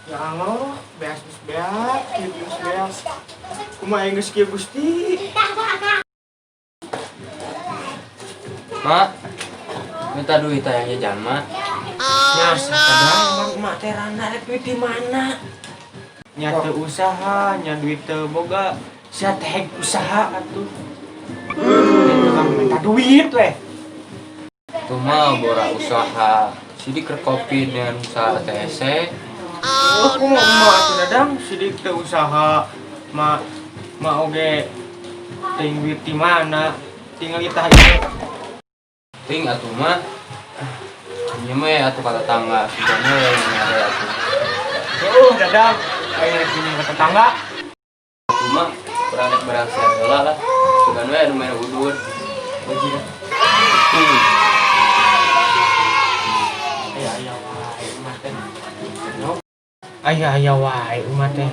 Ya Allah, beas beas. Kumaha geus kieu Gusti? Mak, minta duit yang jajan mak. Ya sadang mak teh randa rek duit di mana? Nya teu usaha, nya duit teu boga. Sia teh usaha atuh. Tukang minta duit weh. Tuh mah bora usaha. Sidik ke kopi dengan usaha TSC. Aku mau emak atuh dadang, sidik teu usaha. Ma oge teuing duit di mana? Tinggal itah ieu. Ting atuh mah. Ieu mah atuh ka tetangga, sugana yang ada atuh. Dadang, aya rek pinjam ke tetangga. Atuh mah beranek heula lah. Sugana we anu main udud. Bajina. Aya wae umat teh.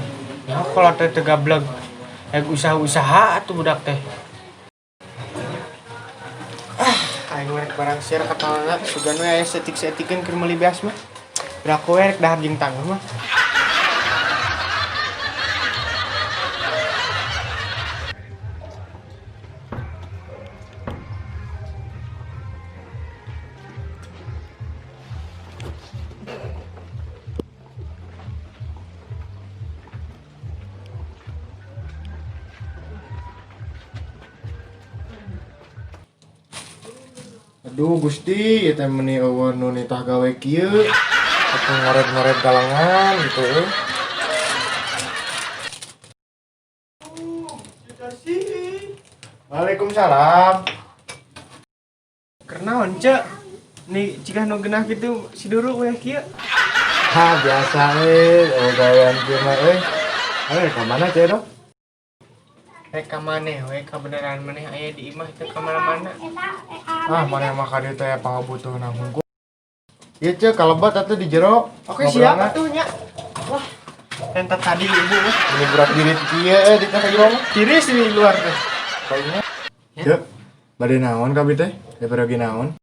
Ya kalau teh tegableg usaha-usaha atuh budak teh. Aing rek barang siar ka tanganna sugan we aya setik-setikeun keur meuli beas mah. Berak we rek dahar jeung tangga mah. Aduh Gusti, ya teh meuni eueuh nu nitah gawe kieu. Atuh ngoret-ngoret galangan gitu euy. Waalaikumsalam. Kernaon cek? Nih jika nu genah kitu si Duru we kieu. Ha biasa euy, gawean kieu mah euy. Ayo ka mana ceh dok? Rek ka maneh we kabeneran maneh aya di imah teh ka mana-mana. Ah, mana mah ka dieu teh pangabutuh nanggung. Ieu ceh kalebat atuh di jero. Oke siap atuh nya. Wah, entar tadi ibu weh. Ini berat diri kieu di teh ka jero mah. Tiris di luar teh. Kayaknya. Cek, bade naon ka teh? Daripada ge naon?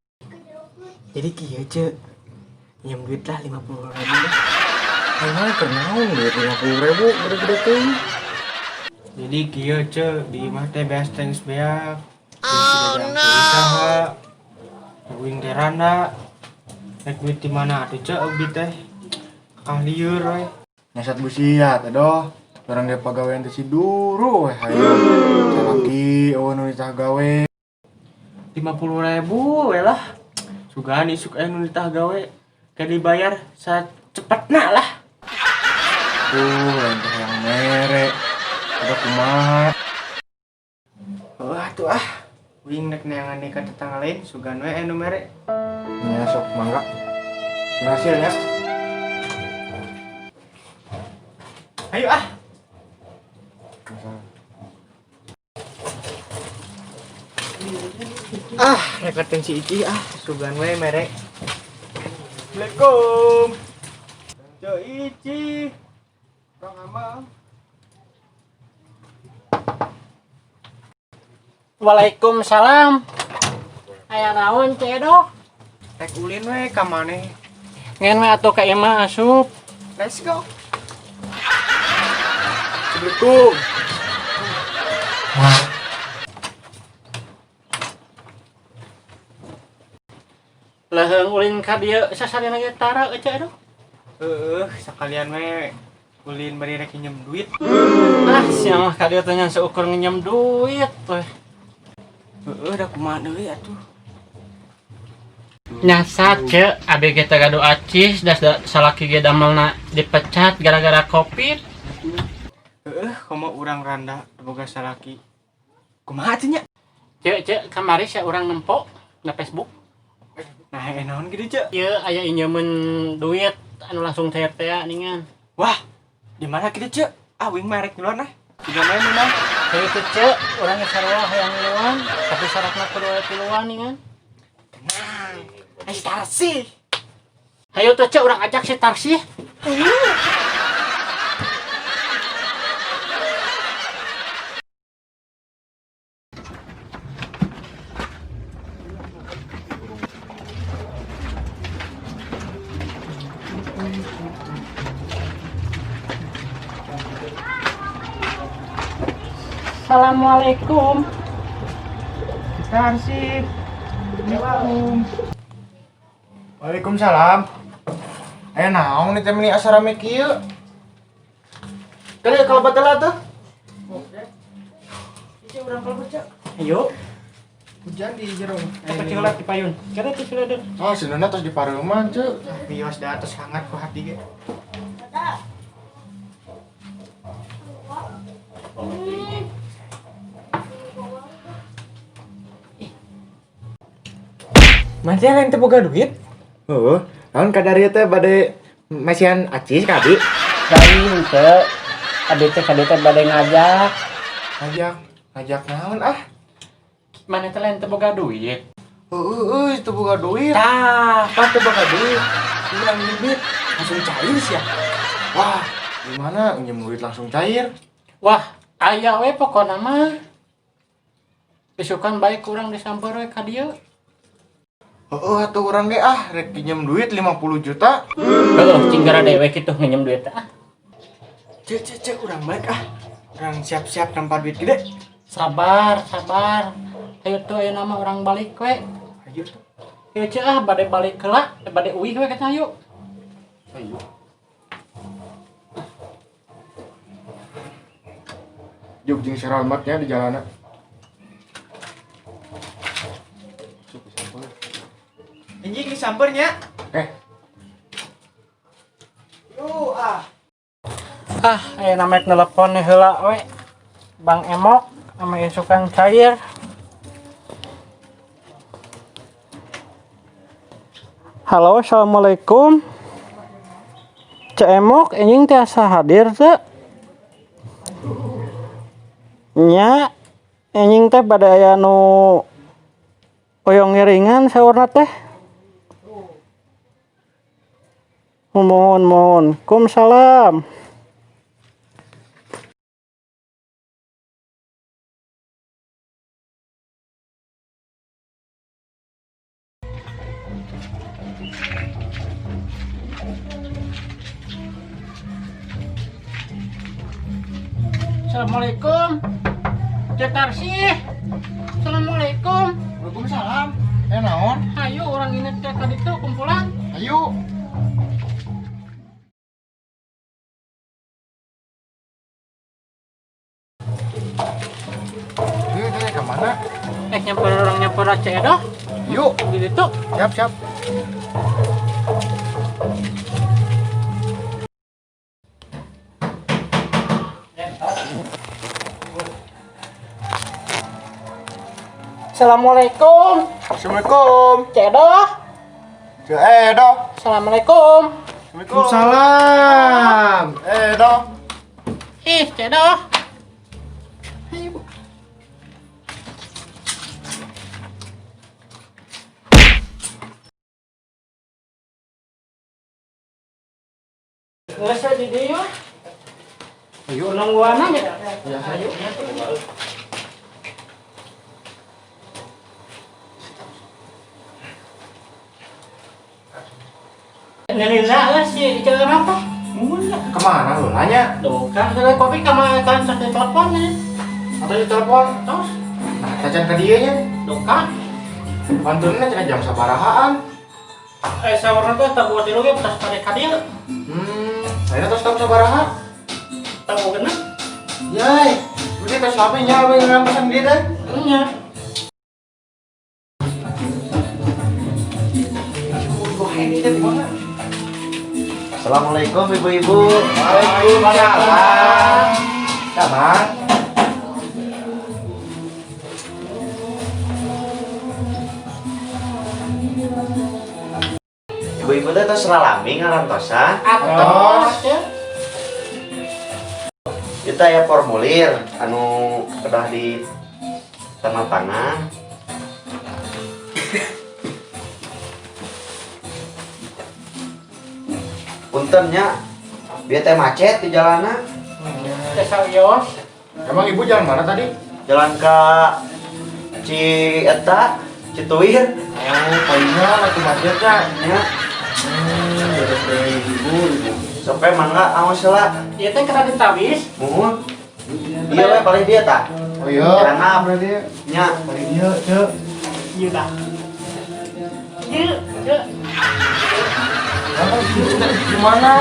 Jadi kieu cek. Nyem duit lah 50.000 deh. Ayo keur naon duit 50.000 gede-gede teuing. Jadi kieu cek di imah teh beas thanks beak. Usaha. Uing teh randa. Rek duit di mana atuh cek abdi teh. Kahlieur we. Nyasat busiat aduh. Orang ge pagawean teh si Duru we hayu. Salaki eueuh nu ditah gawe. 50.000 we lah. Sugan isuk aya nu ditah gawe. Kayak dibayar sacepetna lah. Lain teh yang mere. Ada kumaha. Wah tuh ah. Uing rek neangan ka tetangga lain sugan we anu mere. Nya sok mangga. Hasilnya. Ayo ah. Reketing si Ici sugan we mere. Assalamualaikum. Cok Ici. Kang Amal. Waalaikumsalam. Aya naon Cedok? Rek ulin we ka maneh. Ngen we atuh ka imah asup. Let's go. Assalamualaikum. Leheung ulin ka dieu sasalina ge tara Cedok. Sekalian we ulin bari rek nyem duit. Ah, sia mah ka dieu teh ngan seukur nginjem duit weh. Da kumaha deui atuh. Nyasat ce ABG teh gaduh acis das salaki ge damelna dipecat gara-gara Covid. Komo urang randa boga salaki. Kumaha atuh nya? Ce kamari sia urang nempo na Facebook. Nah, naon kitu cek? Ieu aya injeun duit anu langsung tea ningan. Wah, di mana kitu cek? Wing merek di luar nah. Tiga main nah. Kayak itu ce urang sarua hayang luan tapi syaratna kudu aya tiluan ningan. Tenang. Ai Tarsi. Hayu tuh ce urang ajak si Tarsi. Assalamualaikum. Kita arsip. Assalamualaikum. Waalaikumsalam. Naon nih temani asarame kieu? Kali kalau batal atuh. Ieu urang kalau baca. Ayo, Hujan di jero. kecilan di payun. Kada tuh sudah. Oh, sebenarnya tos di pareuman, Ceu. Bios da atas hangat ku hati ge. Masih yang teu boga duit? Heeh. Naon kadari teh bade masihan acis kadi? Dari henteu. Kadete bade ngajak. Ngajak naon ah? Mana teh lain teu boga duit. Itu boga duit. Tah, pas teu boga duit. Urang duit langsung cair sia. Wah, gimana nginjem duit langsung cair? Wah, aya we pokona mah. Besokan baik kurang disamper we ka dieu. Atuh urang ge rek pinjem duit 50 juta. Heuh, cinggara dewe kitu nginjem duit teh. Cek urang baik Urang siap-siap tanpa duit gede. Sabar. Ayo tuh ayo nama orang balik we. Ayo tuh. Ieu ceu bade balik heula, bade uih we kata ayo. Ayo. Juk jeung seramatnya di jalanan. Anjing disampernya. Yuk Ayo namek telepon heula we. Bang Emok sama isukan cair. Halo, assalamualaikum. Cek Emok, anjing tiasa hadir teh. Nya, anjing teh pada aya nu oyong ngiringan saurna teh. Mohon. Waalaikumsalam. Assalamualaikum. Cek Tarsih. Assalamualaikum. Waalaikumsalam. Naon? Ayo orang ini teh tadi tuh kumpulan. Ayo. Ini kemana? Nyamper orang nyamper aja ya doh. Yuk. Di situ. Siap. Assalamualaikum. Assalamualaikum. Cek doh. Doh. Assalamualaikum. Waalaikumsalam. Doh. Ih, cek doh. Nggak di dia. Ayo. Nungguan aja. Ya, Ayo. Ngelila sih, jangan apa? Kemana lu nanya? Tuh kan, dari kopi sama kalian sakit teleponnya. Atau di telepon? Terus, Nah, cacan ke dia nya. tuh kan. Bantuinnya cina jam sabarahaan. Sawarna tuh tak buat dulu ya, pas pada kadir. Saya terus tahu sabaraha. Tahu kena? Yai, berarti terus apa nya yang pesan dia teh? Iya. Assalamualaikum ibu-ibu. Waalaikumsalam. Kabar? Ibu-ibu teh tos ralami ngarantosan. Atos. Kita ya formulir anu kedah di tanda tangan. Puntennya biar teh macet di jalanan. Tesalios. Emang ibu jalan mana tadi? Jalan ke Cituir. Oh, palingnya lagi macetnya. Ya, Beres deh ibu. sampai mangga awas lah. Iya teh kena ditawis. Muhun. Iya we paling dia tak. Oh iya. Karena berarti ya. nya Paling iya, Cek. Iya dah. Gimana?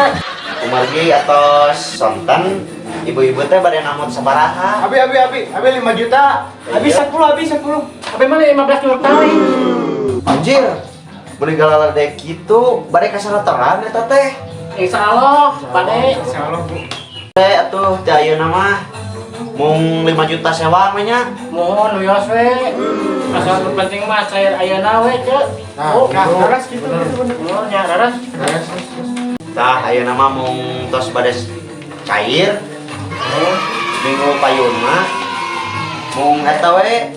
kumargi atau sonten ibu-ibu teh bade namut sabaraha. Abi 5 juta. Habis 10. Tapi mana 15 juta nih? Anjir. Beli galala dek kitu bade kasaratoran eta teh. Insya Allah, Pade. Insyaallah, Bu. Teh atuh teh ayeuna mah mung 5 juta sewa mah nya. Mohon wios we. Asal penting mah cair ayeuna we, Cek. Nah, Oh, gitu. Laras gitu. oh nya raras. Tah ayeuna mah mung tos bade cair. Minggu payun mah mung eta we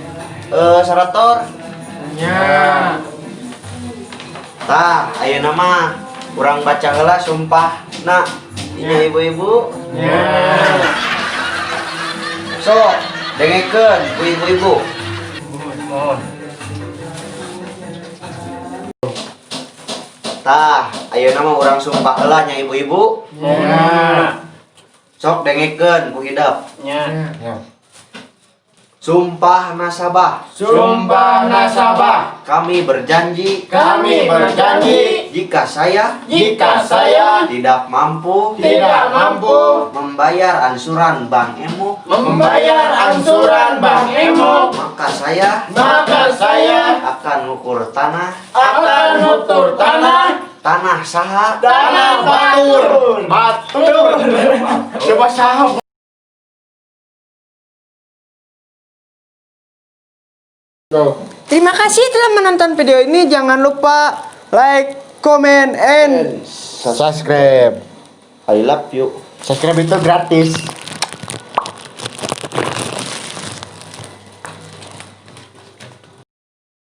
sarator. Ya. Tah ayeuna mah urang baca heula sumpah nah inya ibu-ibu. Ya. So, dengekeun ku ibu-ibu. Mohon. Tah, ayeuna mah urang sumpah heula nya ibu-ibu. Ya. Sok dengekeun ku hidap. Nya. Ya. Sumpah nasabah, Sumpah nasabah. kami berjanji Kami berjanji jika saya jika saya tidak mampu tidak mampu membayar ansuran Bank Emo, membayar angsuran Bank Emo, maka saya maka saya akan ukur tanah akan nutur tanah saha tanah batur. Coba saham. Go. Terima kasih telah menonton video ini. Jangan lupa like, comment, and Subscribe. I love you. Subscribe itu gratis.